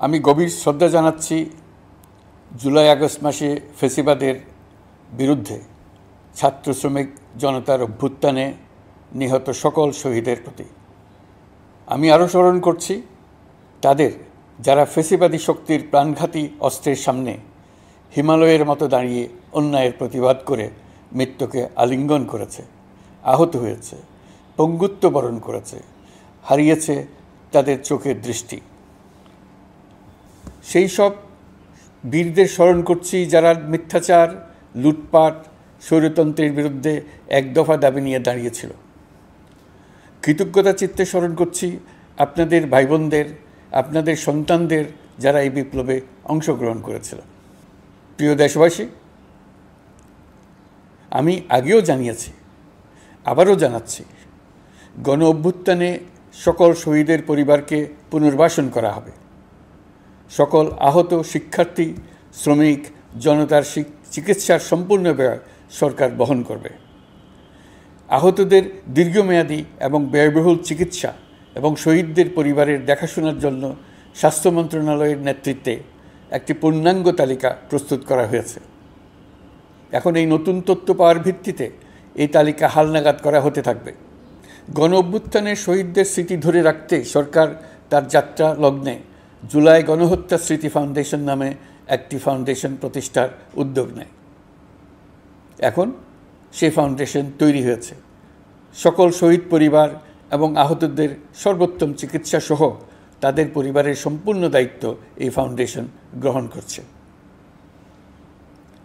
আমি গভীর শ্রদ্ধা জানাচ্ছি জুলাই আগস্ট মাসে ফ্যাসিবাদের বিরুদ্ধে ছাত্র শ্রমিক জনতার অভ্যুত্থানে নিহত সকল শহীদের প্রতি। আমি আরও স্মরণ করছি তাদের যারা ফ্যাসিবাদী শক্তির প্রাণঘাতী অস্ত্রের সামনে হিমালয়ের মতো দাঁড়িয়ে অন্যায়ের প্রতিবাদ করে মৃত্যুকে আলিঙ্গন করেছে, আহত হয়েছে, পঙ্গুত্ব বরণ করেছে, হারিয়েছে তাদের চোখের দৃষ্টি। সেই সব বীরদের স্মরণ করছি যারা মিথ্যাচার, লুটপাট, স্বৈরতন্ত্রের বিরুদ্ধে এক দফা দাবি নিয়ে দাঁড়িয়েছিল। কৃতজ্ঞতা চিত্তে স্মরণ করছি আপনাদের ভাই বোনদের, আপনাদের সন্তানদের যারা এই বিপ্লবে অংশগ্রহণ করেছিল। প্রিয় দেশবাসী, আমি আগেও জানিয়েছি, আবারও জানাচ্ছি, গণ অভ্যুত্থানে সকল শহীদের পরিবারকে পুনর্বাসন করা হবে। সকল আহত শিক্ষার্থী, শ্রমিক জনতার চিকিৎসার সম্পূর্ণ ব্যয় সরকার বহন করবে। আহতদের দীর্ঘমেয়াদী এবং ব্যয়বহুল চিকিৎসা এবং শহীদদের পরিবারের দেখাশোনার জন্য স্বাস্থ্য মন্ত্রণালয়ের নেতৃত্বে একটি পূর্ণাঙ্গ তালিকা প্রস্তুত করা হয়েছে। এখন এই নতুন তথ্য পাওয়ার ভিত্তিতে এই তালিকা হালনাগাদ করা হতে থাকবে। গণ অভ্যুত্থানের শহীদদের স্মৃতি ধরে রাখতে সরকার তার যাত্রা লগ্নে জুলাই গণহত্যা স্মৃতি ফাউন্ডেশন নামে একটি ফাউন্ডেশন প্রতিষ্ঠার উদ্যোগ নেয়। এখন সেই ফাউন্ডেশন তৈরি হয়েছে। সকল শহীদ পরিবার এবং আহতদের সর্বোত্তম চিকিৎসা সহ তাদের পরিবারের সম্পূর্ণ দায়িত্ব এই ফাউন্ডেশন গ্রহণ করছে।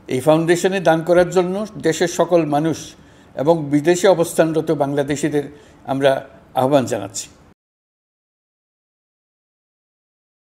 এই ফাউন্ডেশনে দান করার জন্য দেশের সকল মানুষ এবং বিদেশে অবস্থানরত বাংলাদেশিদের আমরা আহ্বান জানাচ্ছি।